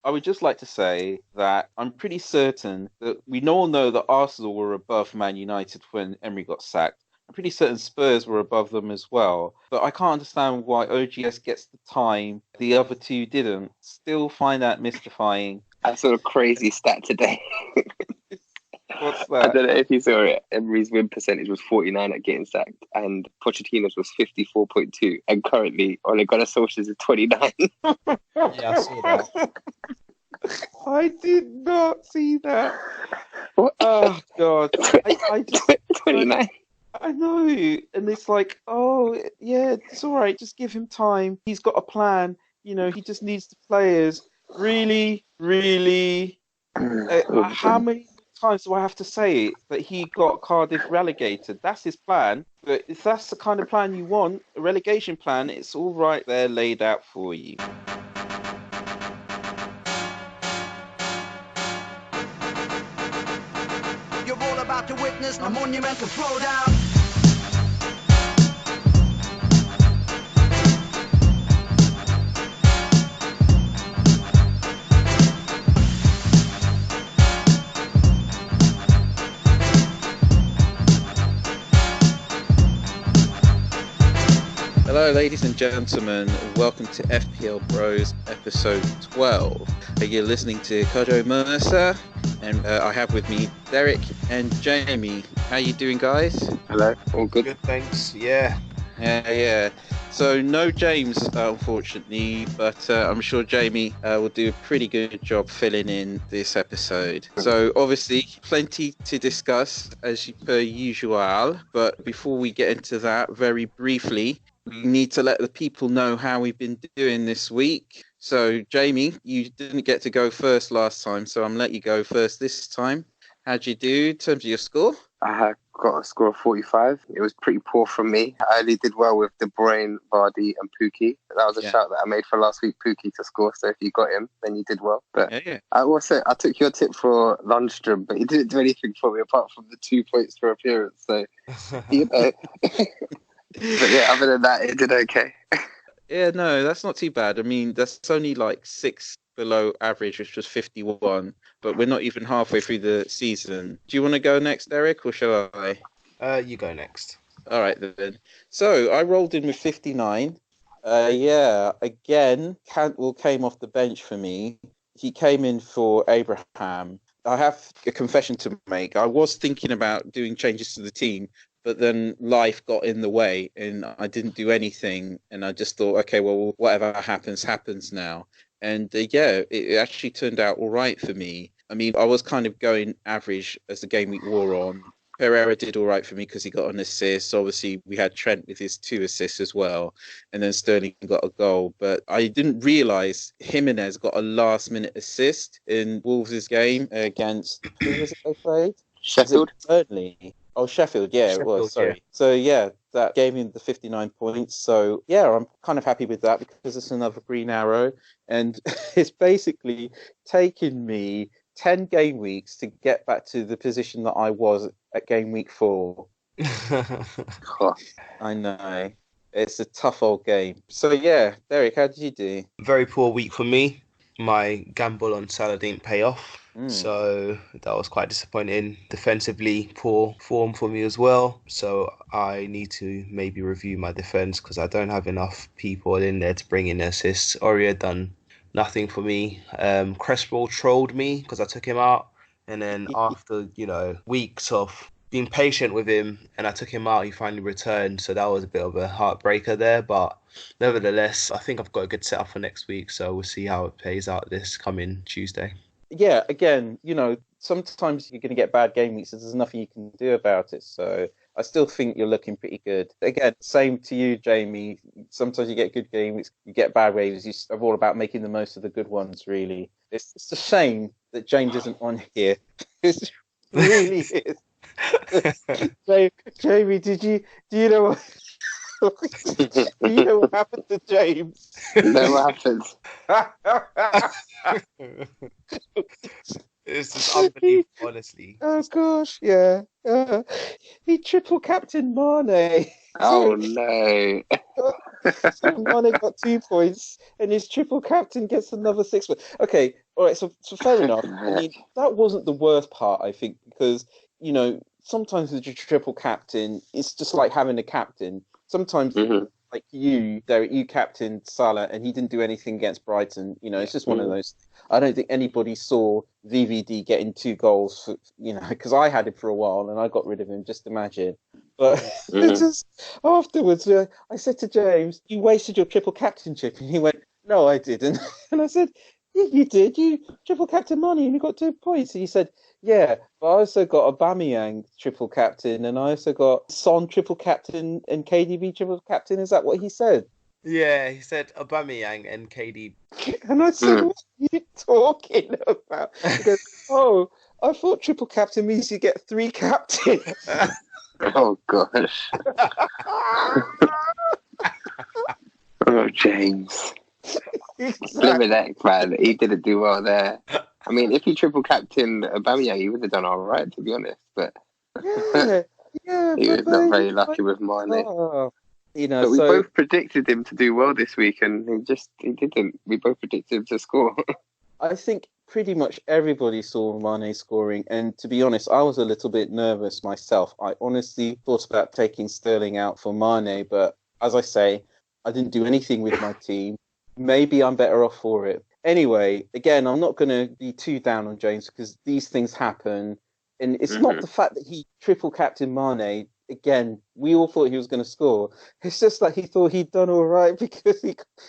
I would just like to say that I'm pretty certain that we all know that Arsenal were above Man United when Emery got sacked. I'm pretty certain Spurs were above them as well. But I can't understand why OGS gets the time the other two didn't. Still find that mystifying. I saw a crazy stat today. What's I that? don't know if you saw it. Emery's win percentage was 49 at getting sacked, and Pochettino's was 54.2, and currently Ole Gunnar Solskjaer's is 29. Yeah, I saw that. I did not see that. What? Oh God! I just 29. I know, and it's like, oh yeah, it's all right. Just give him time. He's got a plan. He just needs the players. Really, really. How many times do I have to say it that he got Cardiff relegated? That's his plan. But if that's the kind of plan you want, a relegation plan, it's all right there laid out for you. You're all about to witness a monumental throwdown. Hello, ladies and gentlemen. Welcome to FPL Bros episode 12. You're listening to Kojo Mercer, and I have with me Derek and Jamie. How you doing, guys? Hello, all good? Good, thanks. Yeah. Yeah. So no James, unfortunately, but I'm sure Jamie will do a pretty good job filling in this episode. So obviously, plenty to discuss as per usual. But before we get into that, very briefly, we need to let the people know how we've been doing this week. So, Jamie, you didn't get to go first last time, so I'm going to let you go first this time. How'd you do in terms of your score? I got a score of 45. It was pretty poor from me. I only did well with De Bruyne, Vardy and Pukki. That was a shout that I made for last week, Pukki to score. So if you got him, then you did well. But Yeah. I took your tip for Lundstrom, but he didn't do anything for me apart from the 2 points for appearance. So, But yeah, other than that, it did okay. Yeah, no, that's not too bad. I mean, that's only like 6 below average, which was 51, but we're not even halfway through the season. Do you want to go next, Eric, or shall I? You go next. All right, then. So I rolled in with 59. Again, Cantwell came off the bench for me. He came in for Abraham. I have a confession to make. I was thinking about doing changes to the team, but then life got in the way and I didn't do anything. And I just thought, okay, well, whatever happens now. And it actually turned out all right for me. I mean, I was kind of going average as the game week wore on. Pereira did all right for me because he got an assist. Obviously, we had Trent with his 2 assists as well. And then Sterling got a goal. But I didn't realise Jimenez got a last-minute assist in Wolves' game against... Who was it they played? Sheffield? Burnley. Oh, Sheffield, it was, sorry. Yeah. So, that gave me the 59 points. So, I'm kind of happy with that because it's another green arrow. And it's basically taken me 10 game weeks to get back to the position that I was at game week 4. I know. It's a tough old game. So, Derek, how did you do? Very poor week for me. My gamble on Salah didn't pay off. So that was quite disappointing. Defensively, poor form for me as well. So I need to maybe review my defense because I don't have enough people in there to bring in assists. Aurier done nothing for me. Cresswell trolled me because I took him out. And then after, weeks of being patient with him and I took him out, he finally returned. So that was a bit of a heartbreaker there. But nevertheless, I think I've got a good setup for next week. So we'll see how it plays out this coming Tuesday. Yeah, again, sometimes you're going to get bad game weeks, so there's nothing you can do about it. So I still think you're looking pretty good. Again, same to you, Jamie. Sometimes you get good game weeks, you get bad waves. It's all about making the most of the good ones, really. It's a shame that James isn't on here. It really is. Jamie, do you know what? Do you know what happened to James? No, what happened? It's just unbelievable, honestly. Oh gosh, yeah. He triple captain Mane. Oh no! So Mane got 2 points, and his triple captain gets another 6 points. Okay, all right. So fair enough. I mean, that wasn't the worst part, I think, because sometimes with your triple captain, it's just like having a captain. Sometimes, like you, Derek, you captained Salah, and he didn't do anything against Brighton. It's just one of those. I don't think anybody saw VVD getting 2 goals for, because I had him for a while and I got rid of him. Just imagine. But just afterwards, I said to James, "You wasted your triple captainship," and he went, "No, I didn't." And I said, "Yeah, you did. You triple captain money and you got 2 points." And he said, "Yeah, but I also got Aubameyang triple captain, and I also got Son triple captain and KDB triple captain." Is that what he said? Yeah, he said Aubameyang and KD. And I said, "What are you talking about?" He goes, "Oh, I thought triple captain means you get 3 captains." Oh gosh. Oh, James. Exactly. Man, he didn't do well there. I mean, if he triple captain Aubameyang, he would have done all right, to be honest. But yeah, he was not very lucky with Mane. But we both predicted him to do well this week, and he didn't. We both predicted him to score. I think pretty much everybody saw Mane scoring, and to be honest, I was a little bit nervous myself. I honestly thought about taking Sterling out for Mane, but as I say, I didn't do anything with my team. Maybe I'm better off for it. Anyway, again, I'm not going to be too down on James because these things happen, and it's not the fact that he triple captain Mane. Again, we all thought he was going to score. It's just that he thought he'd done all right because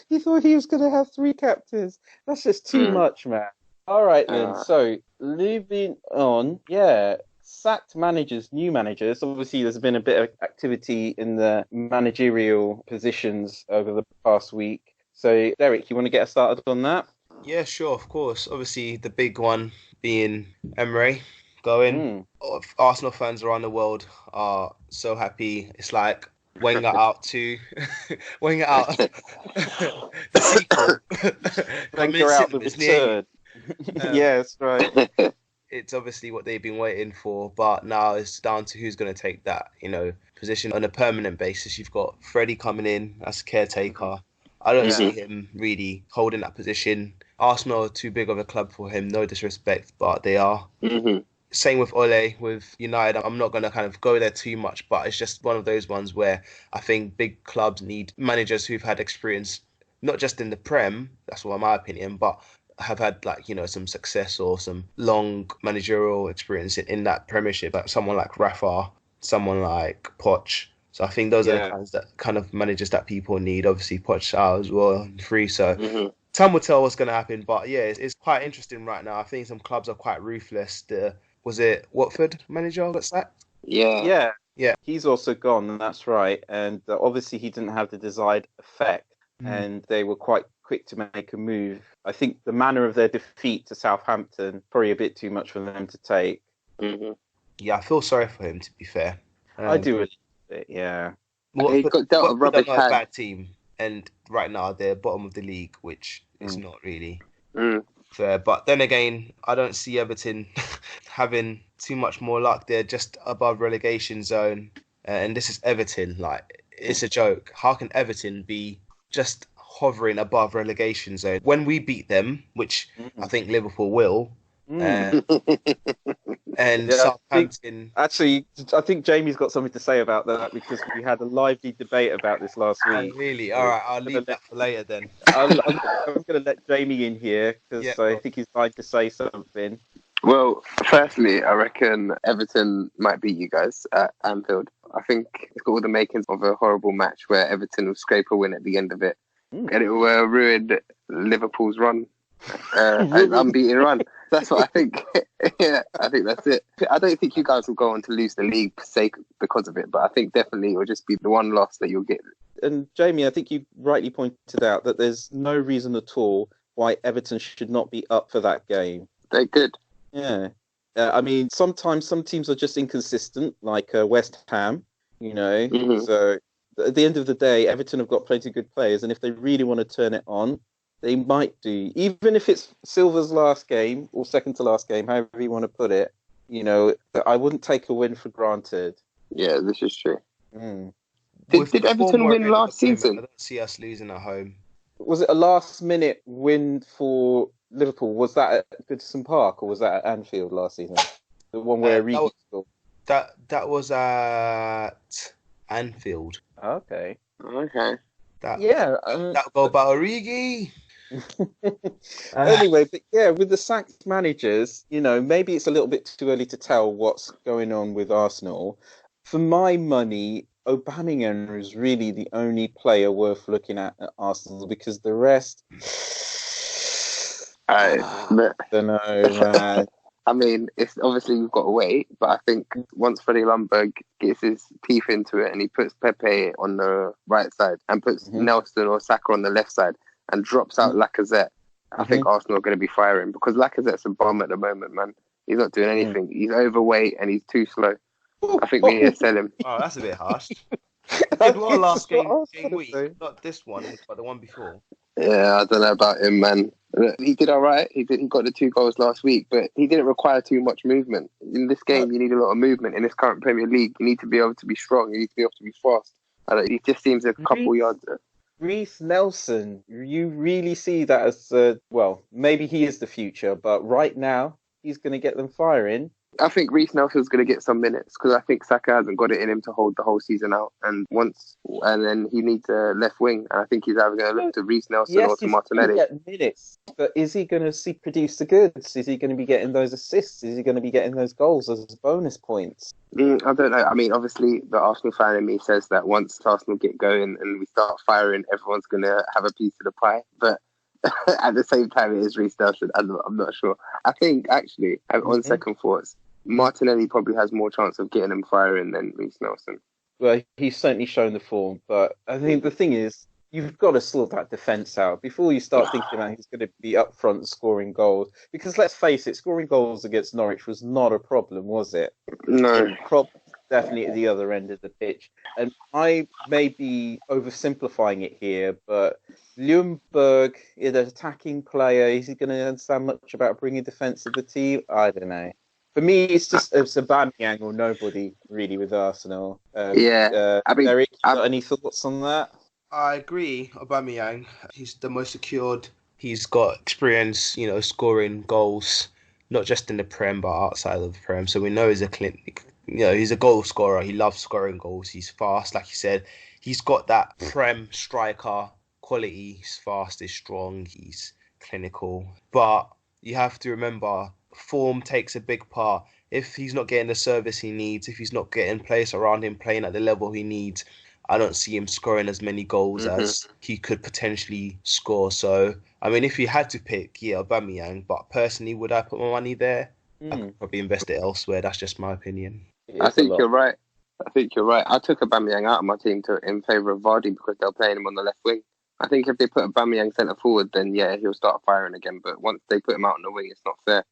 he thought he was going to have 3 captains. That's just too much, man. All right, then. So, moving on. Yeah, sacked managers, new managers. Obviously, there's been a bit of activity in the managerial positions over the past week. So, Derek, you want to get us started on that? Yeah, sure, of course. Obviously, the big one being Emery going. Arsenal fans around the world are so happy. It's like Wenger out to Wenger out. The sequel. Wenger out the return. Yes, right. It's obviously what they've been waiting for, but now it's down to who's going to take that, position on a permanent basis. You've got Freddie coming in as caretaker. I don't see him really holding that position. Arsenal are too big of a club for him, no disrespect, but they are. Same with Ole, with United. I'm not going to kind of go there too much, but it's just one of those ones where I think big clubs need managers who've had experience, not just in the Prem, that's what my opinion, but have had some success or some long managerial experience in that Premiership, like someone like Rafa, someone like Poch. So I think those are the kind of managers that people need. Obviously, Poch out as well, free. So time will tell what's going to happen. But yeah, it's quite interesting right now. I think some clubs are quite ruthless. Was it Watford manager got sacked? Yeah. He's also gone, that's right. And obviously he didn't have the desired effect. And they were quite quick to make a move. I think the manner of their defeat to Southampton, probably a bit too much for them to take. Yeah, I feel sorry for him, to be fair. I do a little bit, yeah. He got dealt a rubbish hand. A bad team. And right now they're bottom of the league, which is not really fair. But then again, I don't see Everton having too much more luck. They're just above relegation zone. And this is Everton. It's a joke. How can Everton be just hovering above relegation zone when we beat them, which I think Liverpool will, and Southampton? I think Jamie's got something to say about that because we had a lively debate about this last week. Really? All right, I'll leave that for later then. I'm going to let Jamie in here because I think he's trying to say something. Well, firstly, I reckon Everton might beat you guys at Anfield. I think it's got all the makings of a horrible match where Everton will scrape a win at the end of it. And it will ruin Liverpool's run, an unbeaten run. That's what I think. Yeah, I think that's it. I don't think you guys will go on to lose the league per se because of it, but I think definitely it will just be the one loss that you'll get. And Jamie, I think you rightly pointed out that there's no reason at all why Everton should not be up for that game. They're good. Yeah. I mean, sometimes some teams are just inconsistent, like West Ham, So at the end of the day, Everton have got plenty of good players, and if they really want to turn it on, they might do. Even if it's Silva's last game or second to last game, however you want to put it, I wouldn't take a win for granted. Yeah, this is true. Mm. Did Everton win last season? I don't see us losing at home. Was it a last-minute win for Liverpool? Was that at Goodison Park or was that at Anfield last season? The one where Origi scored. That was at Anfield. Okay. That goal by Origi. Anyway, but yeah, with the sacked managers, maybe it's a little bit too early to tell what's going on with Arsenal. For my money, Aubameyang is really the only player worth looking at Arsenal because the rest, I don't know, man. I mean, it's obviously we've got to wait, but I think once Freddie Ljungberg gets his teeth into it and he puts Pepe on the right side and puts Nelson or Saka on the left side and drops out Lacazette, I think Arsenal are going to be firing because Lacazette's a bomb at the moment, man. He's not doing anything. He's overweight and he's too slow. I think we need to sell him. Oh, that's a bit harsh. He did well last game week, not this one, but the one before. Yeah, I don't know about him, man. He did all right. He got the 2 goals last week, but he didn't require too much movement. In this game, you need a lot of movement. In this current Premier League, you need to be able to be strong. You need to be able to be fast. He just seems a couple yards. Reece Nelson, you really see that as, maybe he is the future, but right now, he's going to get them firing. I think Reece Nelson's going to get some minutes because I think Saka hasn't got it in him to hold the whole season out. And then he needs a left wing. And I think he's either going to look to Reece Nelson or to Martinelli. Yes, he's get minutes, but is he going to produce the goods? Is he going to be getting those assists? Is he going to be getting those goals as bonus points? I don't know. I mean, obviously, the Arsenal fan in me says that once Arsenal get going and we start firing, everyone's going to have a piece of the pie. But at the same time, it is Reece Nelson. I'm not sure. I think, actually, on second thoughts, Martinelli probably has more chance of getting him firing than Reece Nelson. Well, he's certainly shown the form, but I think the thing is, you've got to sort that defence out before you start thinking about who's going to be up front scoring goals. Because let's face it, scoring goals against Norwich was not a problem, was it? No. The problem definitely at the other end of the pitch. And I may be oversimplifying it here, but Ljungberg is an attacking player. Is he going to understand much about bringing defence to the team? I don't know. For me, it's Aubameyang or nobody really with Arsenal. Eric, got any thoughts on that? I agree. Aubameyang, he's the most secured. He's got experience, scoring goals, not just in the Prem but outside of the Prem. So we know he's he's a goal scorer. He loves scoring goals. He's fast, like you said. He's got that Prem striker quality. He's fast, he's strong, he's clinical. But you have to remember, form takes a big part. If he's not getting the service he needs, if he's not getting players around him playing at the level he needs, I don't see him scoring as many goals as he could potentially score. So, I mean, if you had to pick, Aubameyang, but personally, would I put my money there? I could probably invest it elsewhere. That's just my opinion. I think you're right. I took Aubameyang out of my team in favour of Vardy because they're playing him on the left wing. I think if they put Aubameyang centre forward, then he'll start firing again. But once they put him out on the wing, it's not fair.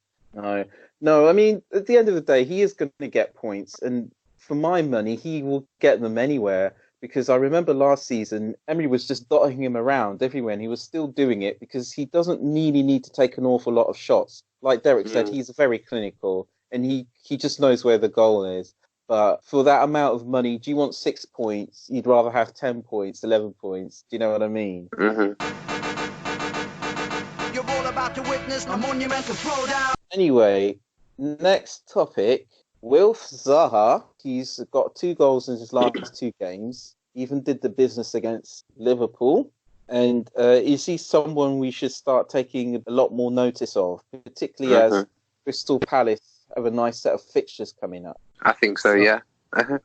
No. I mean, at the end of the day, he is going to get points, and for my money, he will get them anywhere. Because I remember last season, Emery was just dotting him around everywhere, and he was still doing it because he doesn't really need to take an awful lot of shots. Like Derek said, he's very clinical, and he just knows where the goal is. But for that amount of money, do you want 6 points? You'd rather have 10 points, 11 points. Do you know what I mean? You're all about to witness a monumental throwdown. Anyway, next topic. Wilf Zaha, he's got 2 goals in his last 2 games. He even did the business against Liverpool. And is he someone we should start taking a lot more notice of, particularly as Crystal Palace have a nice set of fixtures coming up? I think so, yeah.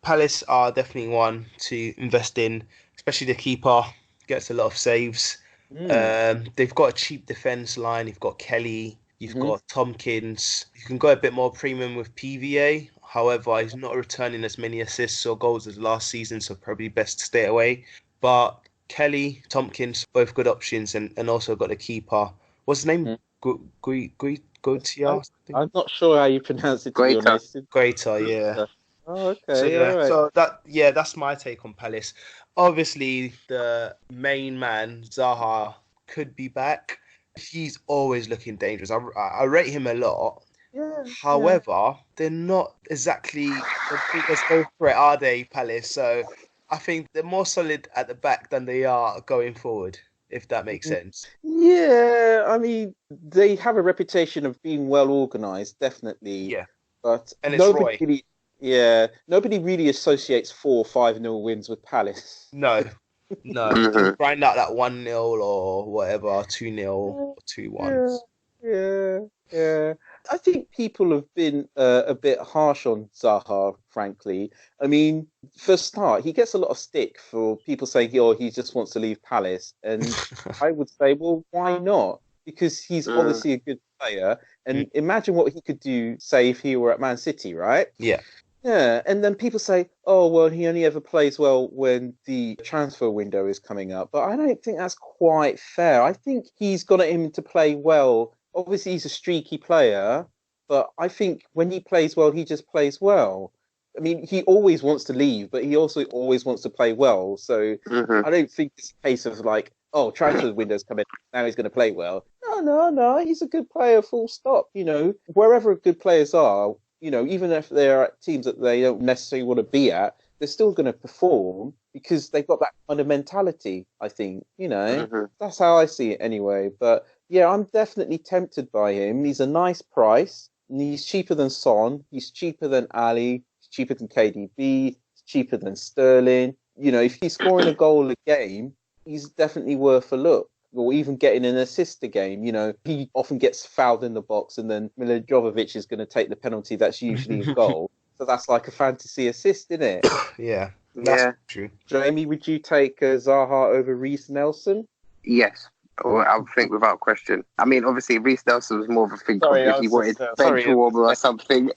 Palace are definitely one to invest in, especially the keeper. Gets a lot of saves. They've got a cheap defence line. You've got Kelly. You've got Tompkins. You can go a bit more premium with PVA. However, he's not returning as many assists or goals as last season, so probably best to stay away. But Kelly, Tompkins, both good options, and also got the keeper. What's his name? Goitia? I'm not sure how you pronounce it. Greater, yeah. Oh, okay. So that's my take on Palace. Obviously, the main man, Zaha, could be back. He's always looking dangerous. I rate him a lot, Yeah. However, they're not exactly the biggest goal threat, are they, Palace? So I think they're more solid at the back than they are going forward, if that makes sense. Yeah, I mean, they have a reputation of being well organized, definitely. Yeah. But And it's Roy. nobody really associates 4-5-0 wins with Palace. No. Just grind out that 1-0 or whatever, 2-0 or 2-1. Yeah. I think people have been a bit harsh on Zaha, frankly. I mean, for a start, he gets a lot of stick for people saying, oh, he just wants to leave Palace. And I would say, well, why not? Because he's obviously a good player. And imagine what he could do, say, if he were at Man City, right? Yeah. Yeah, and then people say, oh, well, he only ever plays well when the transfer window is coming up. But I don't think that's quite fair. I think he's got him to play well. Obviously, he's a streaky player, but I think when he plays well, he just plays well. I mean, he always wants to leave, but he also always wants to play well. So I don't think it's a case of like, oh, transfer window's coming, now he's going to play well. No, he's a good player, full stop. You know, wherever good players are, you know, even if they're at teams that they don't necessarily want to be at, they're still going to perform because they've got that kind of mentality, I think, you know. That's how I see it anyway. But yeah, I'm definitely tempted by him. He's a nice price. And he's cheaper than Son. He's cheaper than Ali. He's cheaper than KDB. He's cheaper than Sterling. You know, if he's scoring a goal a game, he's definitely worth a look. Or even getting an assist a game. You know, he often gets fouled in the box and then Milo Jovovich is going to take the penalty that's usually a goal. So that's like a fantasy assist, isn't it? Yeah, that's true. Jamie, would you take Zaha over Reece Nelson? Yes. Well, I would think without question. I mean, obviously, Reece Nelson was more of a thing if he wanted bench warmer or something.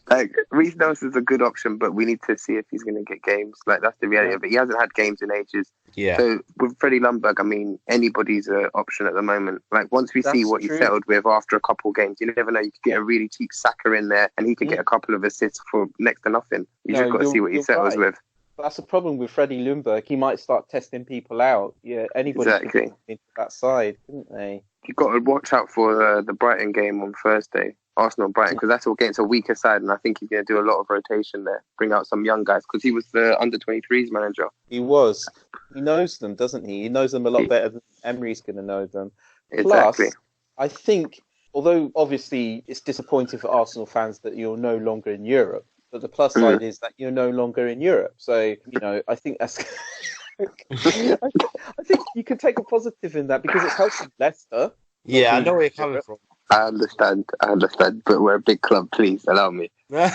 Like, Reece Nelson's a good option, but we need to see if he's going to get games. Like, that's the reality of it. He hasn't had games in ages. Yeah. So with Freddie Ljungberg, I mean, anybody's an option at the moment. Like, once we see what he settled with after a couple of games, you never know. You could get a really cheap Saka in there, and he could get a couple of assists for next to nothing. You just got to see what he settles with. That's the problem with Freddie Ljungberg. He might start testing people out. Yeah, anybody can get into that side, couldn't they? You've got to watch out for the Brighton game on Thursday. Arsenal-Brighton, because that's all against a weaker side, and I think he's going to do a lot of rotation there, bring out some young guys, because he was the under-23s manager. He was. He knows them, doesn't he? He knows them a lot better than Emery's going to know them. Exactly. Plus, I think, although obviously it's disappointing for Arsenal fans that you're no longer in Europe, but the plus side is that you're no longer in Europe. So, you know, I think that's... I think you can take a positive in that, because it's helping Leicester. Yeah, I know where you're coming from. I understand, but we're a big club, please, allow me. Look,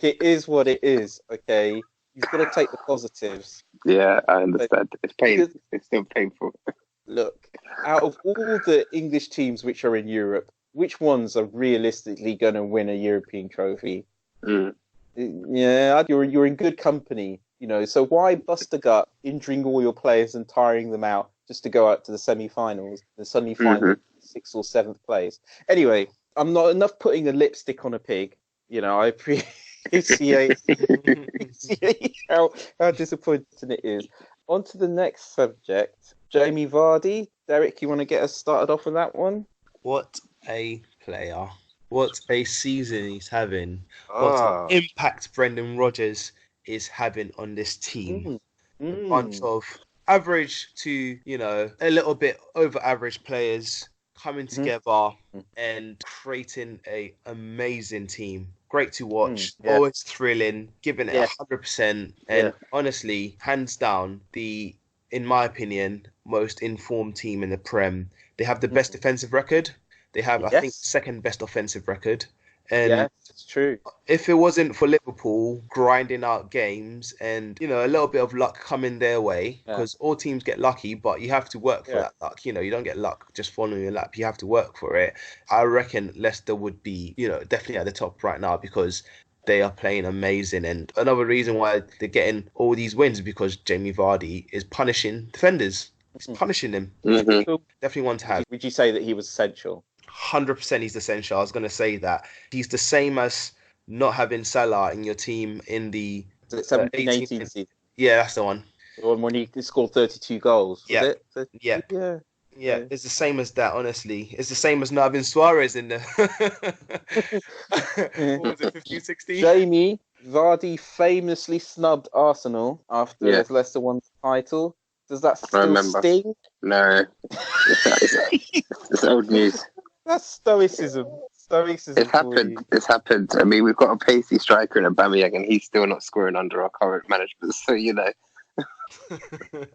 it is what it is, okay? You've got to take the positives. Yeah, I understand. It's painful. It's still painful. Look, out of all the English teams which are in Europe, which ones are realistically going to win a European trophy? Yeah, you're in good company, you know, so why bust a gut, injuring all your players and tiring them out just to go out to the semi-finals and suddenly find 6th or 7th place? Anyway, I'm not enough putting a lipstick on a pig. You know, I appreciate how disappointing it is. On to the next subject. Jamie Vardy. Derek, you want to get us started off with that one? What a player. What a season he's having. What an impact Brendan Rodgers is having on this team. A bunch of average to, you know, a little bit over average players coming together and creating a amazing team. Great to watch, always thrilling, giving it 100%. And honestly, hands down, in my opinion, most informed team in the Prem. They have the best defensive record. They have, I think, second best offensive record. And it's true. If it wasn't for Liverpool grinding out games and, you know, a little bit of luck coming their way, because all teams get lucky, but you have to work for that luck. You know, you don't get luck just following your lap. You have to work for it. I reckon Leicester would be, you know, definitely at the top right now because they are playing amazing. And another reason why they're getting all these wins is because Jamie Vardy is punishing defenders. He's punishing them. Definitely one to have. Would you say that he was essential? 100% he's essential. I was going to say that. He's the same as not having Salah in your team in the 17-18 season. Yeah, that's the one. The one when he scored 32 goals, was it? Yeah. Yeah, it's the same as that, honestly. It's the same as not having Suarez in there. What was it, 15, 16? Jamie, Vardy famously snubbed Arsenal after Yeah. Leicester won the title. Does that I still remember. sting? No, it's old news. That's stoicism. Stoicism It's for happened. you. It's happened. I mean, we've got a pacey striker in Aubameyang, and he's still not scoring under our current management. So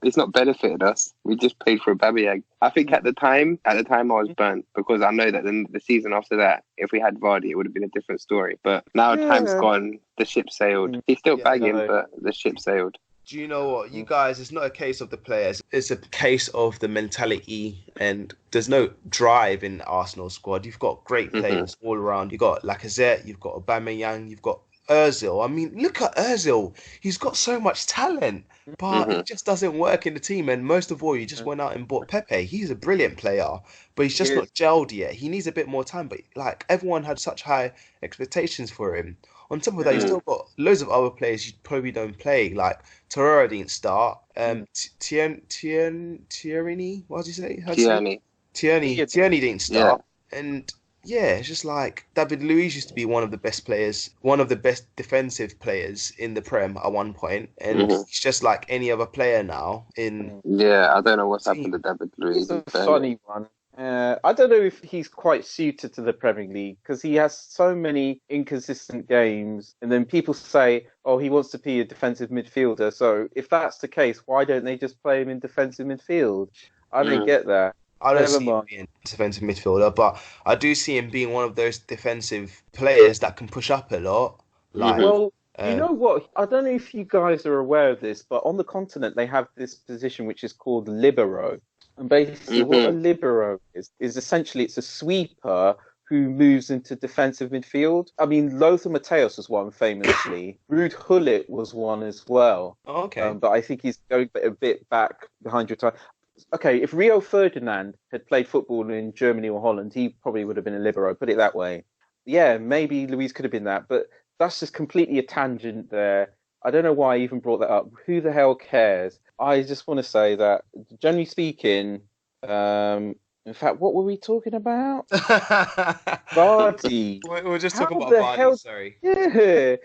it's not benefited us. We just paid for Aubameyang. I think at the time I was burnt because I know that the season after that, if we had Vardy, it would have been a different story. But now time's gone. The ship sailed. He's still banging, but the ship sailed. Do you know what? You guys, it's not a case of the players. It's a case of the mentality, and there's no drive in the Arsenal squad. You've got great players all around. You've got Lacazette, you've got Aubameyang, you've got Ozil. I mean, look at Ozil. He's got so much talent, but it just doesn't work in the team. And most of all, you just went out and bought Pepe. He's a brilliant player, but he's just not gelled yet. He needs a bit more time. But like everyone had such high expectations for him. On top of that, you still got loads of other players you probably don't play. Like Torreira didn't start. Tierney, what did you say? Tierney didn't start. Yeah. And yeah, it's just like David Luiz used to be one of the best players, one of the best defensive players in the Prem at one point, and he's just like any other player now. I don't know what's happened to David Luiz. It's a funny one. I don't know if he's quite suited to the Premier League because he has so many inconsistent games. And then people say, oh, he wants to be a defensive midfielder. So if that's the case, why don't they just play him in defensive midfield? I don't get that. I don't see him being a defensive midfielder, but I do see him being one of those defensive players that can push up a lot. Like, you know what? I don't know if you guys are aware of this, but on the continent, they have this position which is called libero. And basically what a libero is essentially it's a sweeper who moves into defensive midfield. I mean, Lothar Matthäus was one famously. Ruud Gullit was one as well. Oh, okay. But I think he's going a bit back behind your time. Okay, if Rio Ferdinand had played football in Germany or Holland, he probably would have been a libero, put it that way. Yeah, maybe Luiz could have been that, but that's just completely a tangent there. I don't know why I even brought that up. Who the hell cares? I just want to say that, generally speaking, in fact, what were we talking about? Vardy. We're just talking about Vardy, sorry. Yeah.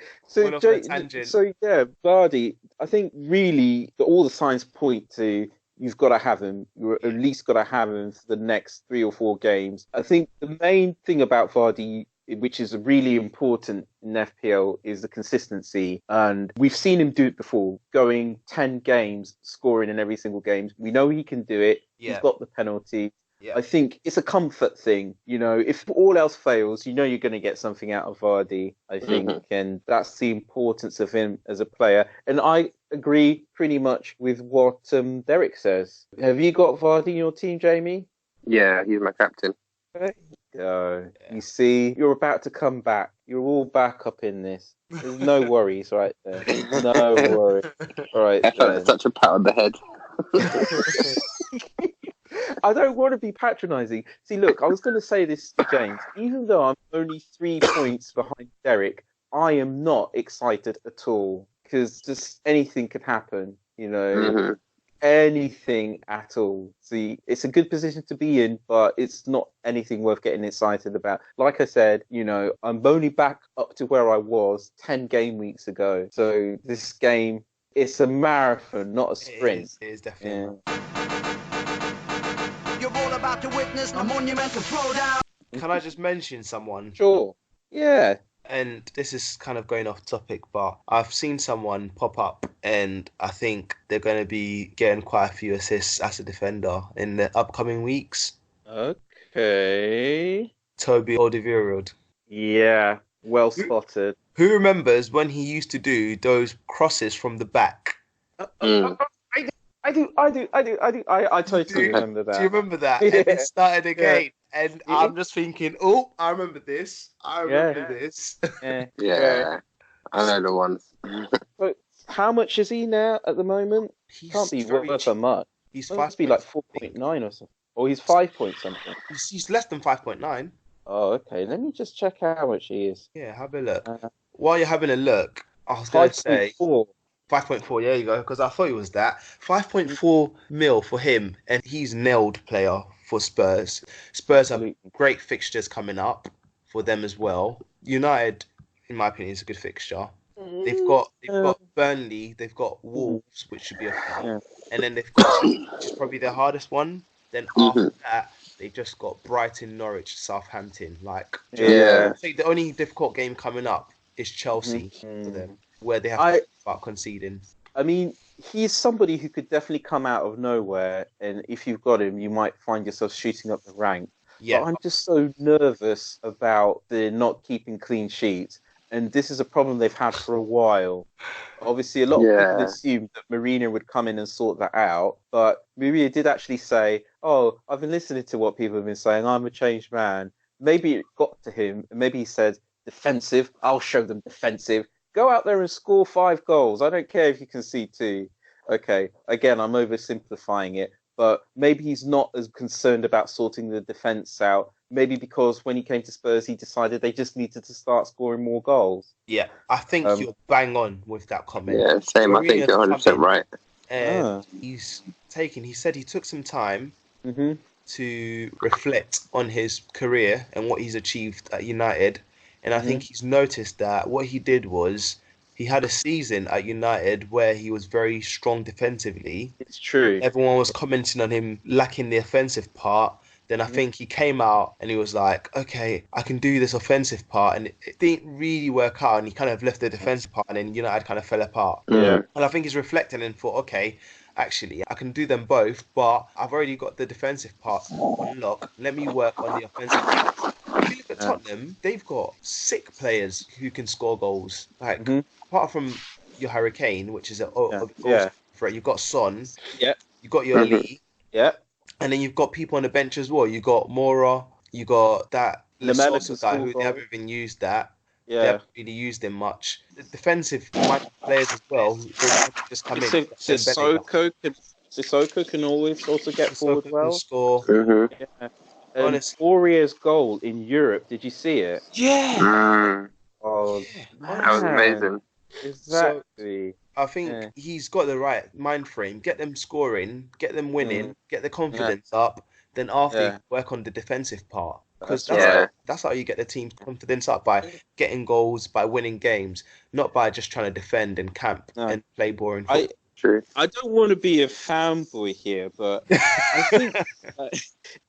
Went off on a tangent. So, yeah, Vardy, I think really all the signs point to you've got to have him. You're at least got to have him for the next 3 or 4 games. I think the main thing about Vardy, which is really important in FPL, is the consistency. And we've seen him do it before, going 10 games, scoring in every single game. We know he can do it. Yeah. He's got the penalty. Yeah. I think it's a comfort thing. You know, if all else fails, you know you're going to get something out of Vardy, I think. And that's the importance of him as a player. And I agree pretty much with what Derek says. Have you got Vardy in your team, Jamie? Yeah, he's my captain. There you go. You see, you're about to come back. You're all back up in this. There's no worries right there. No worries. All right. I felt such a pat on the head. I don't want to be patronising. See, look, I was going to say this to James. Even though I'm only 3 points behind Derek, I am not excited at all because just anything could happen, you know. Anything at all. See, it's a good position to be in, but it's not anything worth getting excited about. Like I said, you know, I'm only back up to where I was 10 game weeks ago. So this game, it's a marathon, not a sprint. It is definitely. Yeah. You're all about to witness a monumental throwdown. Can I just mention someone? Sure. Yeah. And this is kind of going off topic, but I've seen someone pop up and I think they're going to be getting quite a few assists as a defender in the upcoming weeks. Okay. Toby Alderweireld. Yeah, well spotted. Who remembers when he used to do those crosses from the back? I do. I totally remember that. Do you remember that? Yeah. And it started again. Yeah. And Yeah. I'm just thinking, oh, I remember this. I remember this. Yeah. I know the ones. So how much is he now at the moment? He's Can't be worth a much. He's must be like 4.9 or something. Or he's 5 point something. He's less than 5.9. Oh, okay. Let me just check how much he is. Yeah, have a look. While you're having a look, I was going to say... 5.4, there you go, because I thought it was that. 5.4 mil for him, and he's nailed player for Spurs. Spurs have great fixtures coming up for them as well. United, in my opinion, is a good fixture. They've got Burnley, they've got Wolves, which should be a fight, and then they've got City, which is probably their hardest one. Then after that, they've just got Brighton, Norwich, Southampton. I think the only difficult game coming up is Chelsea for them, where they have to start conceding. I mean, he's somebody who could definitely come out of nowhere, and if you've got him, you might find yourself shooting up the rank. Yeah. But I'm just so nervous about the not keeping clean sheets, and this is a problem they've had for a while. Obviously, a lot of people assumed that Mourinho would come in and sort that out, but Mourinho did actually say, "Oh, I've been listening to what people have been saying. I'm a changed man." Maybe it got to him, and maybe he said, "Defensive, I'll show them defensive. Go out there and score 5 goals. I don't care if you concede 2." Okay, again, I'm oversimplifying it, but maybe he's not as concerned about sorting the defence out. Maybe because when he came to Spurs, he decided they just needed to start scoring more goals. Yeah, I think you're bang on with that comment. Yeah, same. I think you're 100% right. And he said he took some time to reflect on his career and what he's achieved at United. And I think he's noticed that what he did was he had a season at United where he was very strong defensively. It's true. Everyone was commenting on him lacking the offensive part. Then I think he came out and he was like, okay, I can do this offensive part. And it didn't really work out. And he kind of left the defensive part and then United kind of fell apart. Yeah. And I think he's reflecting and thought, okay, actually, I can do them both, but I've already got the defensive part on lock. Let me work on the offensive part. If you look at Tottenham, they've got sick players who can score goals. Like, apart from your Harry Kane, which is a threat, you've got Son. Yeah. You've got your Lee. Yeah. And then you've got people on the bench as well. You got Mora. You got that Lamela guy who they haven't even used that. Yeah. They haven't really used him much. The defensive players as well who just come in. Sissoko can always also get forward well. Score. Yeah. Aurier's goal in Europe, did you see it? Yeah. Oh, that was amazing. Exactly. So, I think he's got the right mind frame. Get them scoring, get them winning, get the confidence up. Then after, you work on the defensive part. Because that's how you get the team's confidence up, by getting goals, by winning games, not by just trying to defend and camp and play boring football. True. I don't want to be a fanboy here, but I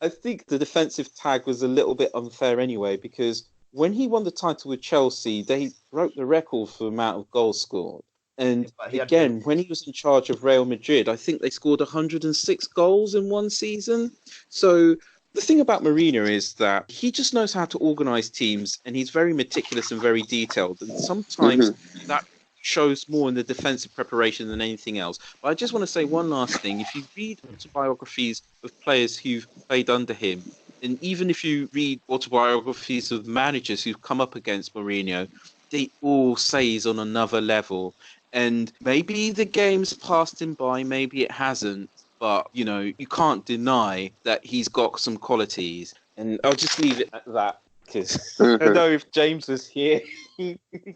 think the defensive tag was a little bit unfair anyway, because when he won the title with Chelsea, they broke the record for the amount of goals scored. And again, when he was in charge of Real Madrid, I think they scored 106 goals in one season. So the thing about Mourinho is that he just knows how to organise teams, and he's very meticulous and very detailed. And sometimes that shows more in the defensive preparation than anything else. But I just want to say one last thing. If you read autobiographies of players who've played under him, and even if you read autobiographies of managers who've come up against Mourinho, they all say he's on another level. And maybe the game's passed him by, maybe it hasn't. But, you know, you can't deny that he's got some qualities. And I'll just leave it at that, because I know if James was here, he'd be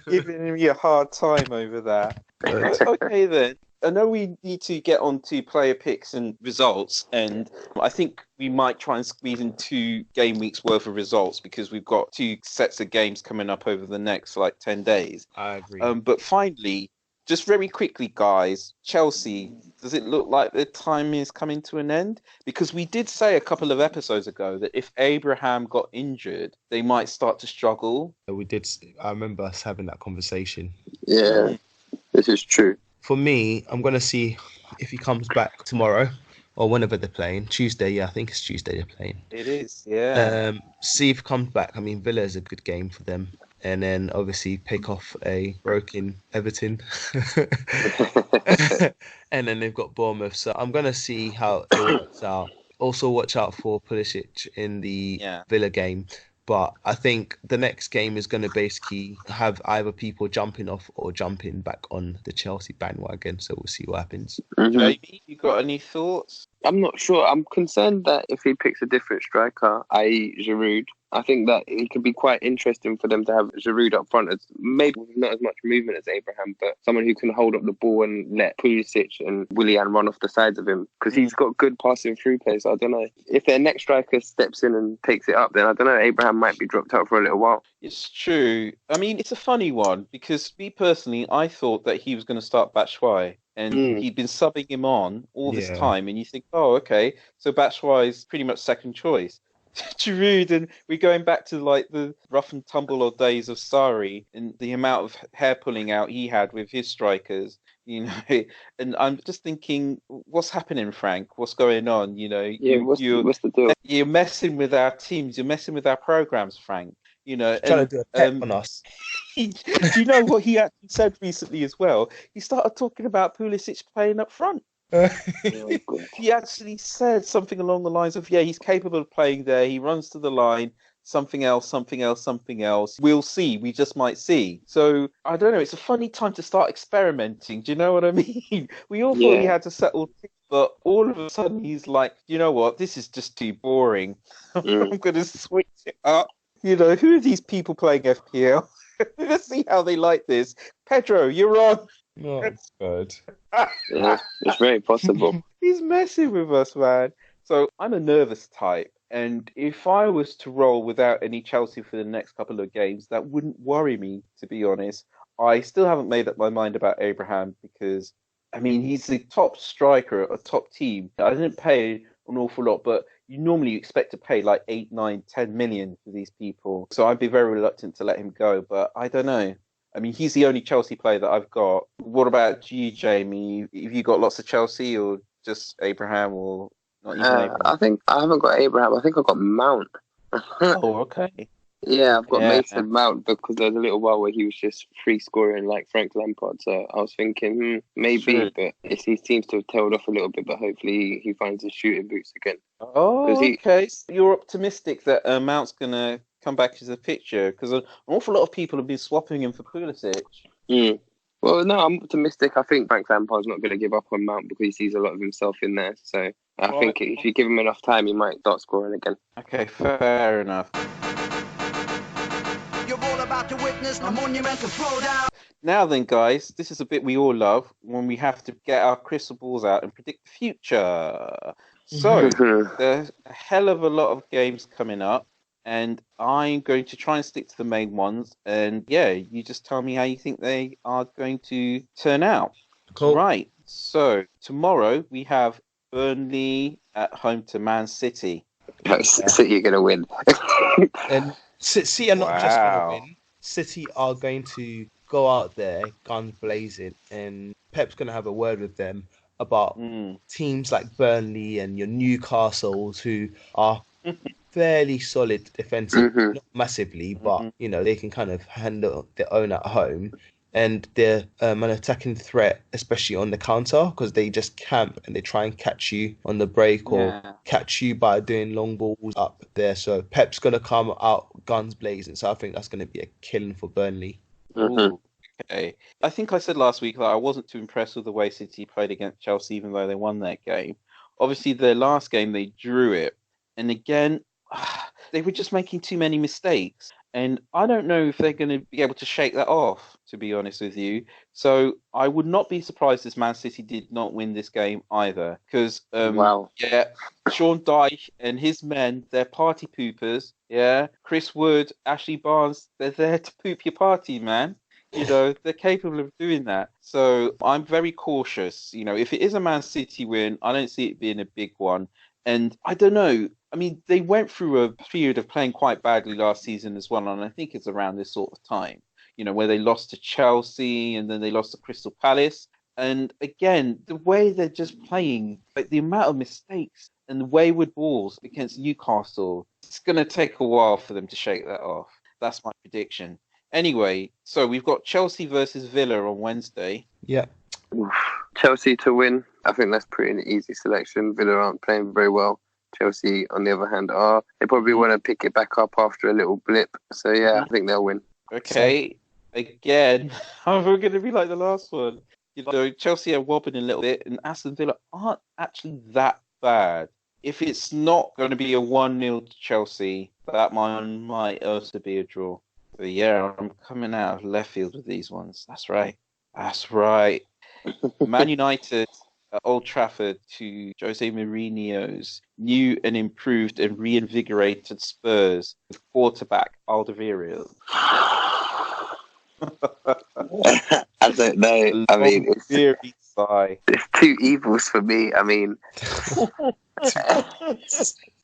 giving me a hard time over that. Okay, then. I know we need to get on to player picks and results, and I think we might try and squeeze in 2 game weeks worth of results, because we've got 2 sets of games coming up over the next 10 days. I agree. But finally, just very quickly, guys, Chelsea, does it look like the time is coming to an end? Because we did say a couple of episodes ago that if Abraham got injured, they might start to struggle. We did. I remember us having that conversation. Yeah, this is true. For me, I'm going to see if he comes back tomorrow or whenever they're playing. Tuesday, I think it's Tuesday they're playing. It is, yeah. See if he comes back. I mean, Villa is a good game for them. And then obviously pick off a broken Everton. And then they've got Bournemouth. So I'm going to see how it works out. Also watch out for Pulisic in the Villa game. But I think the next game is going to basically have either people jumping off or jumping back on the Chelsea bandwagon. So we'll see what happens. Jamie, you got any thoughts? I'm not sure. I'm concerned that if he picks a different striker, i.e. Giroud, I think that it could be quite interesting for them to have Giroud up front as maybe not as much movement as Abraham, but someone who can hold up the ball and let Pulisic and Willian run off the sides of him because he's got good passing through play. So I don't know. If their next striker steps in and takes it up, then I don't know. Abraham might be dropped out for a little while. It's true. I mean, it's a funny one because me personally, I thought that he was going to start Batshuayi. And he'd been subbing him on all this time. And you think, oh, okay, so Batshuayi is pretty much second choice. Giroud, and we're going back to like the rough and tumble old days of Sarri and the amount of hair pulling out he had with his strikers, you know. And I'm just thinking, what's happening, Frank? What's going on? You know, what's the deal? You're messing with our teams. You're messing with our programs, Frank. You know, trying to do a pep on us. Do you know what he actually said recently as well? He started talking about Pulisic playing up front. He actually said something along the lines of, yeah, he's capable of playing there. He runs to the line, something else, something else, something else. We'll see. We just might see. So, I don't know. It's a funny time to start experimenting. Do you know what I mean? We all thought he had to settle, but all of a sudden he's like, you know what? This is just too boring. I'm going to switch it up. You know, who are these people playing FPL? Let's see how they like this. Pedro, you're on. Oh, that's good. Yeah, it's very possible. He's messing with us, man. So I'm a nervous type. And if I was to roll without any Chelsea for the next couple of games, that wouldn't worry me, to be honest. I still haven't made up my mind about Abraham because, I mean, he's the top striker at a top team. I didn't pay an awful lot, but you normally expect to pay like 8, 9, 10 million for these people. So I'd be very reluctant to let him go, but I don't know. I mean, he's the only Chelsea player that I've got. What about you, Jamie? Have you got lots of Chelsea or just Abraham or not even Abraham? I think I haven't got Abraham. I think I've got Mount. Oh, okay. Yeah, I've got Mason Mount because there was a little while where he was just free scoring like Frank Lampard. So I was thinking maybe, but he seems to have tailed off a little bit. But hopefully he finds his shooting boots again. Oh, okay. So you're optimistic that Mount's going to come back to the picture because an awful lot of people have been swapping him for Pulisic. Well, no, I'm optimistic. I think Frank Lampard's not going to give up on Mount because he sees a lot of himself in there. So I think if you give him enough time, he might start scoring again. Okay, fair enough. You're all about to witness a monumental throwdown. Now then, guys, this is a bit we all love when we have to get our crystal balls out and predict the future. So there's a hell of a lot of games coming up. And I'm going to try and stick to the main ones. And yeah, you just tell me how you think they are going to turn out. Cool. Right. So tomorrow we have Burnley at home to Man City. City are going to win. And City are not just going to win. City are going to go out there, guns blazing. And Pep's going to have a word with them about teams like Burnley and your Newcastles who are fairly solid defensive, not massively, but you know they can kind of handle their own at home, and they're an attacking threat, especially on the counter, because they just camp and they try and catch you on the break or catch you by doing long balls up there. So Pep's gonna come out guns blazing. So I think that's gonna be a killing for Burnley. Okay, I think I said last week that I wasn't too impressed with the way City played against Chelsea, even though they won that game. Obviously, their last game they drew it, and again. They were just making too many mistakes. And I don't know if they're going to be able to shake that off, to be honest with you. So I would not be surprised if Man City did not win this game either. Because, Sean Dyche and his men, they're party poopers. Yeah. Chris Wood, Ashley Barnes, they're there to poop your party, man. You know, they're capable of doing that. So I'm very cautious. You know, if it is a Man City win, I don't see it being a big one. And I don't know. I mean, they went through a period of playing quite badly last season as well. And I think it's around this sort of time, you know, where they lost to Chelsea and then they lost to Crystal Palace. And again, the way they're just playing, like the amount of mistakes and the wayward balls against Newcastle, it's going to take a while for them to shake that off. That's my prediction. Anyway, so we've got Chelsea versus Villa on Wednesday. Yeah. Chelsea to win. I think that's pretty an easy selection. Villa aren't playing very well. Chelsea, on the other hand, are. They probably want to pick it back up after a little blip. So, yeah, I think they'll win. Okay. Again, we're going to be like the last one. You know, Chelsea are wobbling a little bit, and Aston Villa aren't actually that bad. If it's not going to be a 1-0 to Chelsea, that one might also be a draw. But yeah, I'm coming out of left field with these ones. That's right. That's right. Man United at Old Trafford to Jose Mourinho's new and improved and reinvigorated Spurs with quarterback Alderweireld. I don't know. I mean, it's two evils for me. I mean,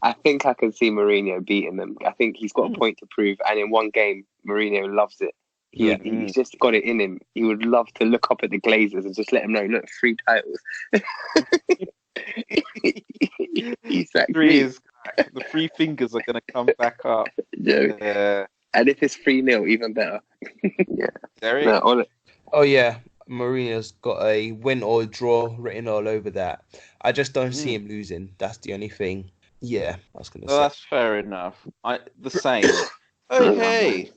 I think I can see Mourinho beating them. I think he's got a point to prove, and in one game, Mourinho loves it. He's just got it in him. He would love to look up at the Glazers and just let them know, look, 3 titles. Exactly. The 3 fingers are going to come back up. Yeah. And if it's 3-0, even better. Yeah. Derek? No, Oh, yeah. Mourinho's got a win or draw written all over that. I just don't see him losing. That's the only thing. Yeah, I was going to say. That's fair enough. The same. Okay.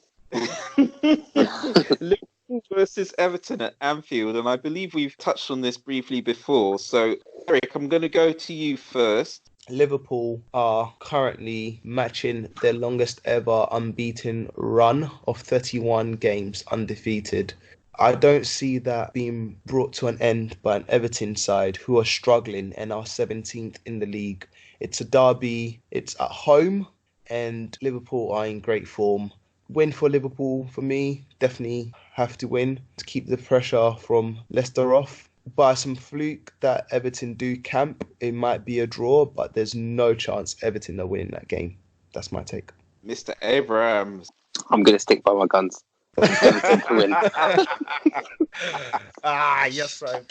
Liverpool versus Everton at Anfield, and I believe we've touched on this briefly before. So, Eric, I'm going to go to you first. Liverpool are currently matching their longest ever unbeaten run of 31 games undefeated. I don't see that being brought to an end by an Everton side who are struggling and are 17th in the league. It's a derby, it's at home, and Liverpool are in great form. Win for Liverpool for me, definitely have to win to keep the pressure from Leicester off. By some fluke that Everton do camp, it might be a draw, but there's no chance Everton are winning that game. That's my take. Mr. Abrams. I'm going to stick by my guns. Everton to win. Yes, so.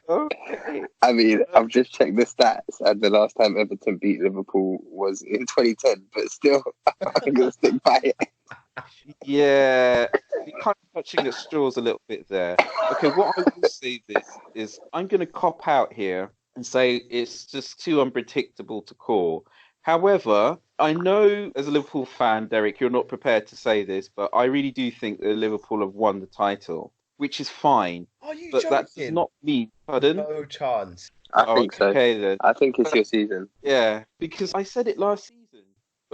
Okay. I mean, I've just checked the stats, and the last time Everton beat Liverpool was in 2010, but still, I'm going to stick by it. Yeah, you're kind of touching at straws a little bit there. Okay, what I will say is I'm going to cop out here and say it's just too unpredictable to call. However, I know as a Liverpool fan, Derek, you're not prepared to say this, but I really do think that Liverpool have won the title, which is fine. Are you but joking? That does not mean, pardon? No chance. I think so. Okay, then. I think it's your season. Yeah, because I said it last season.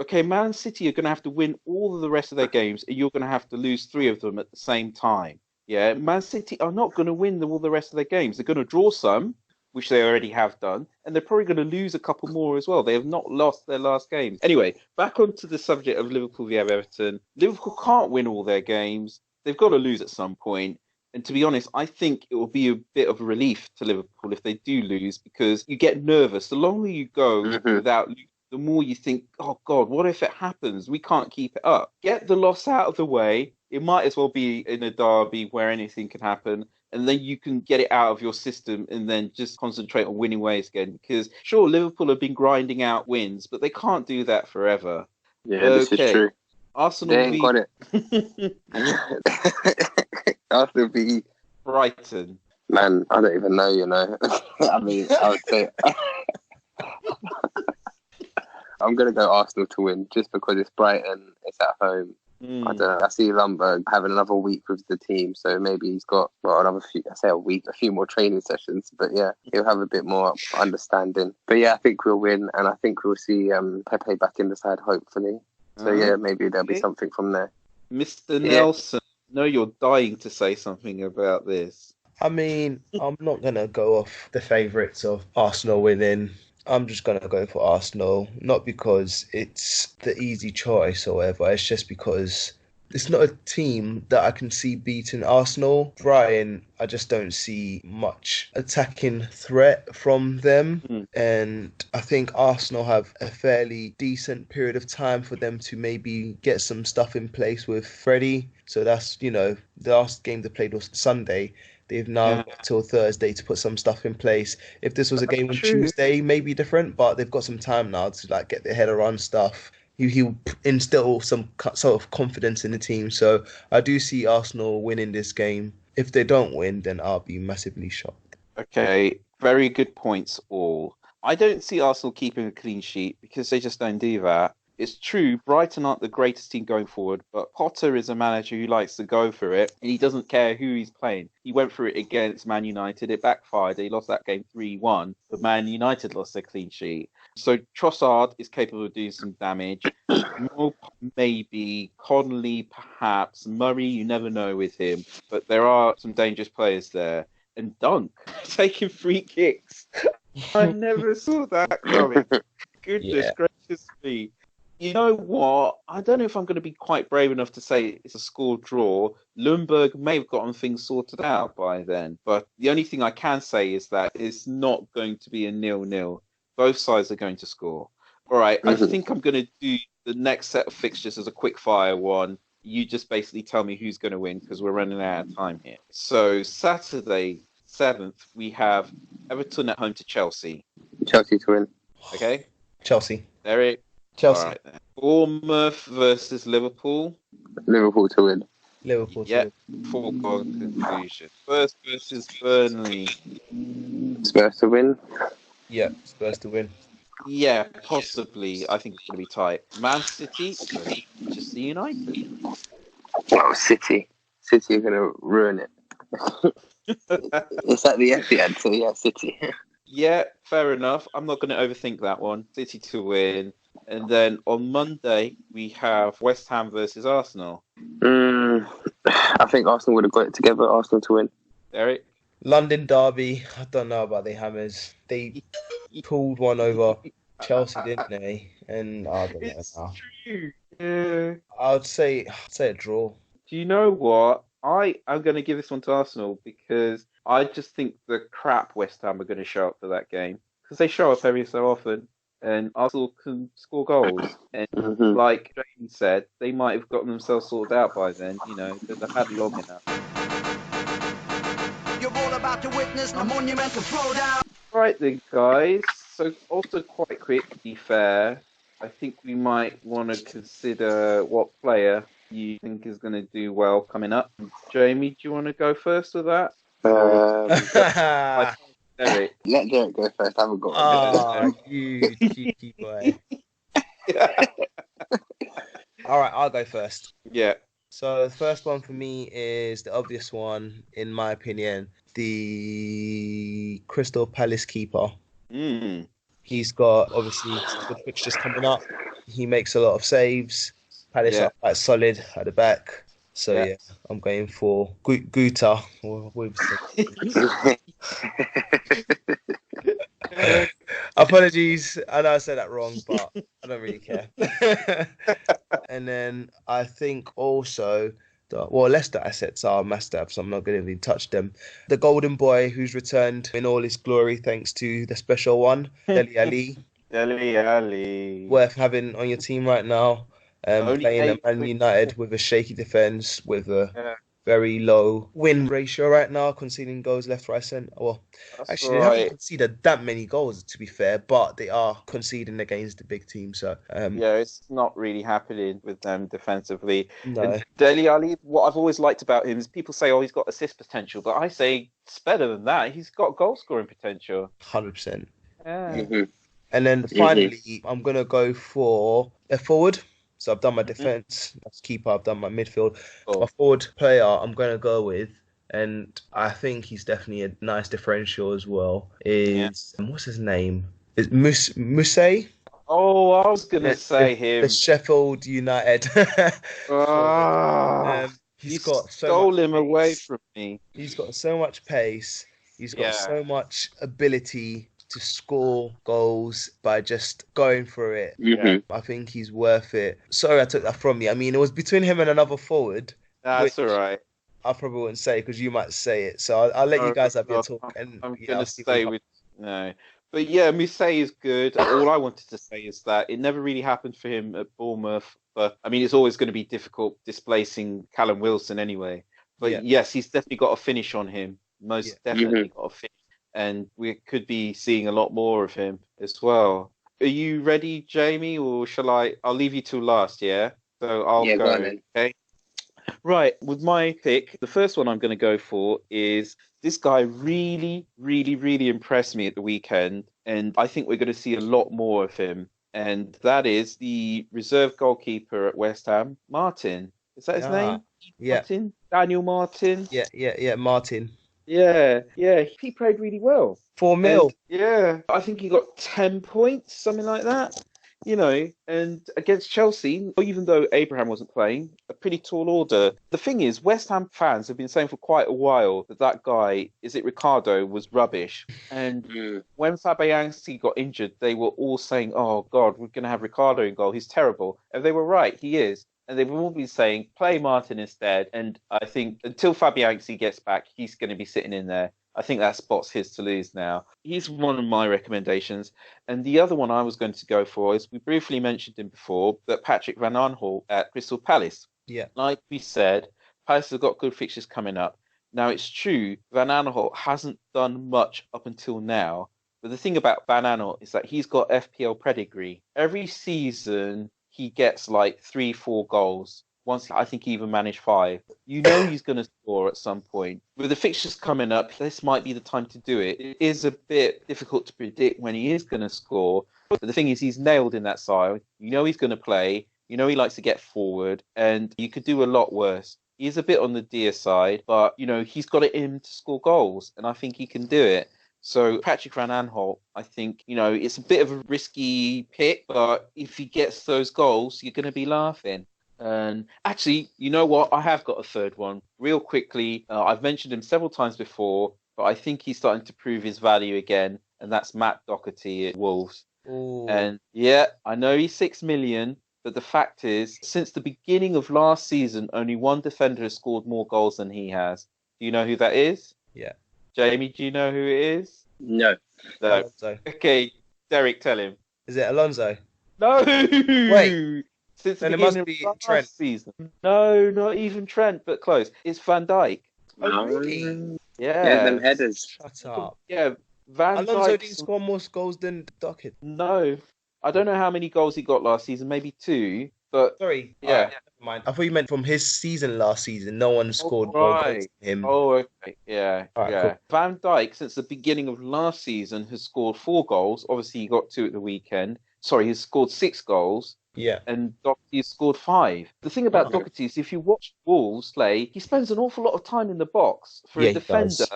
Okay, Man City are going to have to win all of the rest of their games, and you're going to have to lose 3 of them at the same time. Yeah, Man City are not going to win all the rest of their games. They're going to draw some, which they already have done, and they're probably going to lose a couple more as well. They have not lost their last games. Anyway, back onto the subject of Liverpool v Everton. Liverpool can't win all their games. They've got to lose at some point. And to be honest, I think it will be a bit of a relief to Liverpool if they do lose, because you get nervous. The longer you go without losing, the more you think, oh, God, what if it happens? We can't keep it up. Get the loss out of the way. It might as well be in a derby where anything can happen. And then you can get it out of your system and then just concentrate on winning ways again. Because, sure, Liverpool have been grinding out wins, but they can't do that forever. Yeah, this is true. Arsenal they ain't got it. Arsenal v Brighton. Man, I don't even know, you know. I mean, I would say... I'm going to go Arsenal to win just because it's Brighton, it's at home. I don't know. I see Lundberg having another week with the team, so maybe he's got a few more training sessions. But yeah, he'll have a bit more understanding. But yeah, I think we'll win, and I think we'll see Pepe back in the side, hopefully. So yeah, maybe there'll be something from there. Mr. Nelson, I know you're dying to say something about this. I mean, I'm not going to go off the favourites of Arsenal winning. I'm just going to go for Arsenal, not because it's the easy choice or whatever. It's just because it's not a team that I can see beating Arsenal. Brighton, I just don't see much attacking threat from them. And I think Arsenal have a fairly decent period of time for them to maybe get some stuff in place with Freddie. So that's, the last game they played was Sunday. They've now got till Thursday to put some stuff in place. If this was a game on Tuesday, maybe different, but they've got some time now to get their head around stuff. He'll instill some sort of confidence in the team. So I do see Arsenal winning this game. If they don't win, then I'll be massively shocked. Okay, very good points all. I don't see Arsenal keeping a clean sheet because they just don't do that. It's true, Brighton aren't the greatest team going forward, but Potter is a manager who likes to go for it, and he doesn't care who he's playing. He went for it against Man United. It backfired. He lost that game 3-1, but Man United lost a clean sheet. So Trossard is capable of doing some damage. Moore, maybe. Connolly, perhaps. Murray, you never know with him. But there are some dangerous players there. And Dunk, taking free kicks. I never saw that coming. Goodness gracious me. You know what? I don't know if I'm going to be quite brave enough to say it's a score draw. Lundberg may have gotten things sorted out by then. But the only thing I can say is that it's not going to be a 0-0. Both sides are going to score. All right, I think I'm going to do the next set of fixtures as a quick fire one. You just basically tell me who's going to win because we're running out of time here. So Saturday, 7th, we have Everton at home to Chelsea. Chelsea to win. Okay? Chelsea. Eric? Chelsea. All right, then. Bournemouth versus Liverpool. Liverpool to win. Liverpool. Yep, foregone conclusion. Spurs versus Burnley. Spurs to win. Yeah, Spurs to win. Yeah, possibly. I think it's going to be tight. Man City versus Manchester United. Oh, City. City are going to ruin it. It's at the Etihad, so yeah, City. Yeah, fair enough. I'm not going to overthink that one. City to win. And then on Monday, we have West Ham versus Arsenal. I think Arsenal would have got it together. Arsenal to win. Eric? London derby. I don't know about the Hammers. They pulled one over Chelsea, didn't they? And I don't know now. True. Yeah. I'd say a draw. Do you know what? I'm going to give this one to Arsenal because I just think the crap West Ham are going to show up for that game. Because they show up every so often. And Arsenal can score goals. And like James said, they might have gotten themselves sorted out by then. You know, they've had long enough. You're all about to witness a monumental throwdown. Right then, guys. So also quite quick, to be fair, I think we might want to consider what player you think is going to do well coming up. Jamie, do you want to go first with that? Derek. Let Derek go first. I haven't got Oh, you cheeky boy. All right, I'll go first. Yeah. So the first one for me is the obvious one, in my opinion, the Crystal Palace keeper. He's got, obviously, some good fixtures coming up. He makes a lot of saves. Palace are quite solid at the back. So, yeah I'm going for Guta. Apologies. I know I said that wrong, but I don't really care. And then I think also, Leicester assets are must have, so I'm not going to even touch them. The golden boy who's returned in all his glory thanks to the special one, Dele Alli. Dele Alli. Worth having on your team right now. Playing at Man United with a shaky defence, with a very low win ratio right now, conceding goals left, right, centre. Well, actually, they haven't conceded that many goals, to be fair, but they are conceding against the big team. So it's not really happening with them defensively. No. And Dele Alli, what I've always liked about him is people say, he's got assist potential, but I say it's better than that. He's got goal scoring potential. 100%. Yeah. And then finally, I'm going to go for a forward. So I've done my defence, as keeper, I've done my midfield. My forward player I'm going to go with, and I think he's definitely a nice differential as well, is, what's his name? Is Musay? Oh, I was going to say him. The Sheffield United. He stole him away from me. He's got so much pace. He's got so much ability to score goals by just going for it. I think he's worth it. Sorry I took that from you. I mean, it was between him and another forward. That's all right. I probably wouldn't say because you might say it. So I'll let you guys have your talk. And I'm going to stay with... No. But yeah, Musay is good. All I wanted to say is that it never really happened for him at Bournemouth. But, I mean, it's always going to be difficult displacing Callum Wilson anyway. But yes, he's definitely got a finish on him. Most definitely got a finish. And we could be seeing a lot more of him as well. Are you ready, Jamie, or shall I? I'll leave you till last, yeah? So I'll go, okay? Right, with my pick, the first one I'm going to go for is this guy really, really, really impressed me at the weekend, and I think we're going to see a lot more of him. and that is the reserve goalkeeper at West Ham, Martin. Is that his name? Yeah. Martin? Daniel Martin? Yeah, Martin. Yeah. He played really well. 4 mil. Yeah, I think he got 10 points, something like that. And against Chelsea, even though Abraham wasn't playing, a pretty tall order. The thing is, West Ham fans have been saying for quite a while that guy, is it Ricardo, was rubbish. And when Fabianski got injured, they were all saying, oh, God, we're going to have Ricardo in goal. He's terrible. And they were right, he is. And they've all been saying, play Martin instead. And I think until Fabianski gets back, he's going to be sitting in there. I think that spot's his to lose now. He's one of my recommendations. And the other one I was going to go for is, we briefly mentioned him before, but Patrick Van Aanholt at Crystal Palace. Yeah. Like we said, Palace have got good fixtures coming up. Now, it's true, Van Aanholt hasn't done much up until now. But the thing about Van Aanholt is that he's got FPL pedigree. Every season, he gets like 3-4 goals. Once, I think he even managed 5. He's going to score at some point. With the fixtures coming up, this might be the time to do it. It is a bit difficult to predict when he is going to score. But the thing is, he's nailed in that side. He's going to play. He likes to get forward. And you could do a lot worse. He's a bit on the dear side, but, he's got it in to score goals. And I think he can do it. So Patrick Van Aanholt, I think, it's a bit of a risky pick. But if he gets those goals, you're going to be laughing. And actually, you know what? I have got a third one. Real quickly, I've mentioned him several times before, but I think he's starting to prove his value again, and that's Matt Doherty at Wolves. Ooh. And yeah, I know he's 6 million, but the fact is, since the beginning of last season, only one defender has scored more goals than he has. Do you know who that is? Yeah. Jamie, do you know who it is? No. Alonso. Okay, Derek, tell him. Is it Alonso? No! Wait. Since then the it must beginning be of last Trent. season. No, not even Trent, but close. It's Van Dijk. Oh, really? Yeah, them headers. Shut up. Yeah, Van Alonso Dijk. didn't score more goals than Doherty. No. I don't know how many goals he got last season, maybe 2, but... Sorry. Yeah. Never mind. I thought you meant from his season last season. No one scored more goals than him. Oh, okay. Yeah, All right, yeah. cool. Van Dijk, since the beginning of last season, has scored 4 goals. Obviously, he got 2 at the weekend. Sorry, he's scored 6 goals. Yeah. And Doherty scored 5. The thing about Doherty is, if you watch Wolves play, he spends an awful lot of time in the box. For a defender,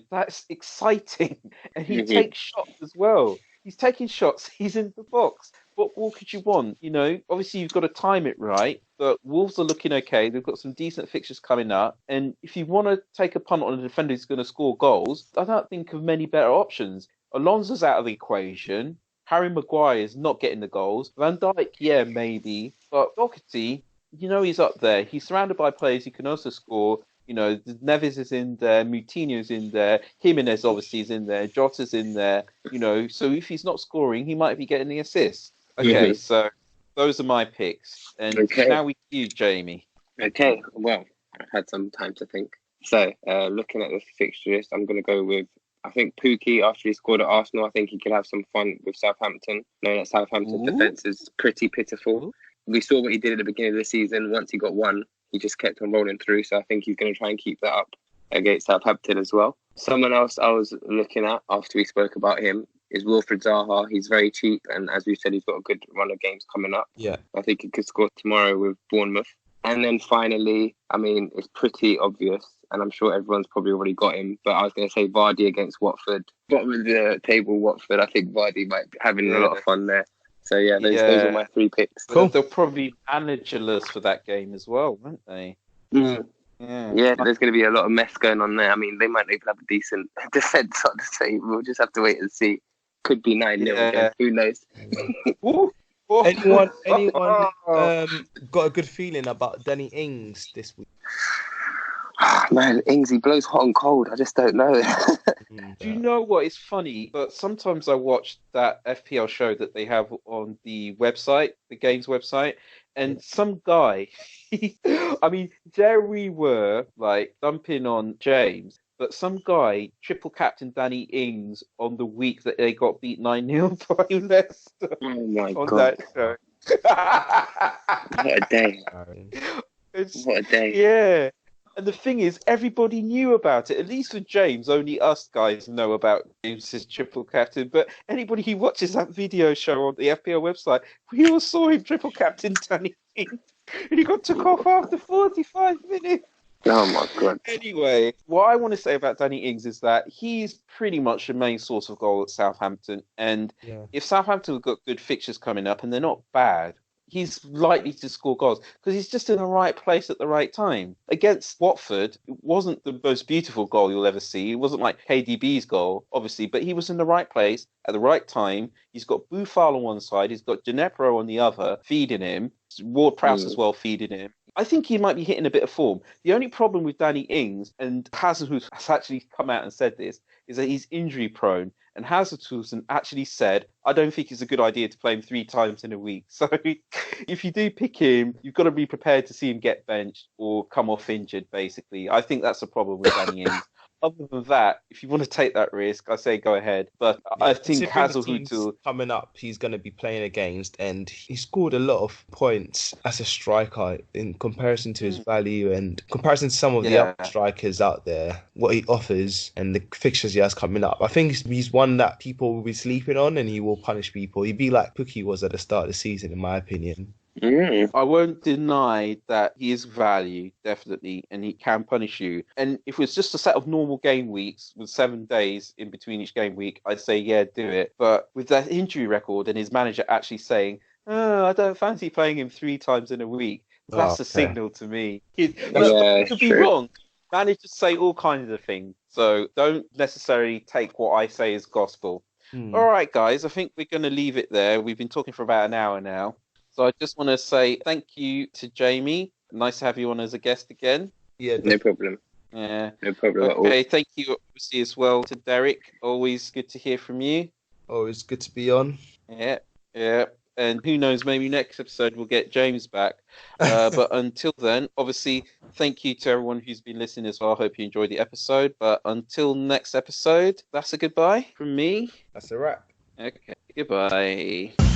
that's exciting. And he takes shots as well. He's taking shots. He's in the box. What more could you want? Obviously you've got to time it right, but Wolves are looking okay. They've got some decent fixtures coming up. And if you want to take a punt on a defender who's going to score goals, I don't think of many better options. Alonso's out of the equation. Harry Maguire is not getting the goals. Van Dijk, yeah, maybe. But Doherty, he's up there. He's surrounded by players who can also score. Neves is in there. Moutinho's in there. Jimenez obviously is in there. Jota's in there. So if he's not scoring, he might be getting the assist. Okay, so those are my picks. And now we you, Jamie. Okay, well, I've had some time to think. So, looking at the fixture list, I'm going to go with, I think Pukki, after he scored at Arsenal, I think he could have some fun with Southampton, knowing that Southampton's defence is pretty pitiful. We saw what he did at the beginning of the season. Once he got 1, he just kept on rolling through. So I think he's going to try and keep that up against Southampton as well. Someone else I was looking at after we spoke about him is Wilfried Zaha. He's very cheap. And as we said, he's got a good run of games coming up. Yeah. I think he could score tomorrow with Bournemouth. And then finally, it's pretty obvious, and I'm sure everyone's probably already got him, but I was going to say Vardy against Watford. Bottom of the table, Watford. I think Vardy might be having a lot of fun there. So, those are my 3 picks. Cool. They'll probably be managerless for that game as well, won't they? Yeah, there's going to be a lot of mess going on there. They might even have a decent defence, I'd say. We'll just have to wait and see. Could be 9-0 again. Who knows? Anyone got a good feeling about Danny Ings this week? Man, Ings, he blows hot and cold. I just don't know. Do you know what? It's funny, but sometimes I watch that FPL show that they have on the website, the game's website, and some guy, there we were, dumping on James, but some guy triple captain Danny Ings on the week that they got beat 9-0 by Leicester. Oh my on God. That show. What a day. What a day. Yeah. And the thing is, everybody knew about it. At least for James, only us guys know about James's triple captain. But anybody who watches that video show on the FPL website, we all saw him triple captain Danny Ings. And he got took off after 45 minutes. Oh my God. Anyway, what I want to say about Danny Ings is that he's pretty much the main source of goal at Southampton. And if Southampton have got good fixtures coming up and they're not bad, he's likely to score goals because he's just in the right place at the right time. Against Watford, it wasn't the most beautiful goal you'll ever see. It wasn't like KDB's goal, obviously, but he was in the right place at the right time. He's got Buffal on one side. He's got Dnepro on the other, feeding him. Ward-Prowse as well, feeding him. I think he might be hitting a bit of form. The only problem with Danny Ings, and Hazelwood has actually come out and said this, is that he's injury prone. And Hazelwood actually said, I don't think it's a good idea to play him 3 times in a week. So if you do pick him, you've got to be prepared to see him get benched or come off injured, basically. I think that's a problem with Danny Ings. Other than that, if you want to take that risk, I say go ahead. But I think Hazelwood coming up, he's going to be playing against, and he scored a lot of points as a striker in comparison to his value and comparison to some of the other strikers out there, what he offers and the fixtures he has coming up. I think he's one that people will be sleeping on, and he will punish people. He'd be like Pookie was at the start of the season, in my opinion. I won't deny that he is value, definitely, and he can punish you. And if it was just a set of normal game weeks with 7 days in between each game week, I'd say, yeah, do it. But with that injury record and his manager actually saying, oh, I don't fancy playing him 3 times in a week, that's a signal to me. Could be wrong. Managers say all kinds of things, so don't necessarily take what I say as gospel. All right, guys, I think we're going to leave it there. We've been talking for about an hour now. So I just want to say thank you to Jamie. Nice to have you on as a guest again. Yeah, no problem. Yeah, no problem at all. Okay, thank you obviously as well to Derek. Always good to hear from you. Always good to be on. Yeah. And who knows, maybe next episode we'll get James back. But until then, obviously, thank you to everyone who's been listening as well. I hope you enjoyed the episode. But until next episode, that's a goodbye from me. That's a wrap. Okay, goodbye.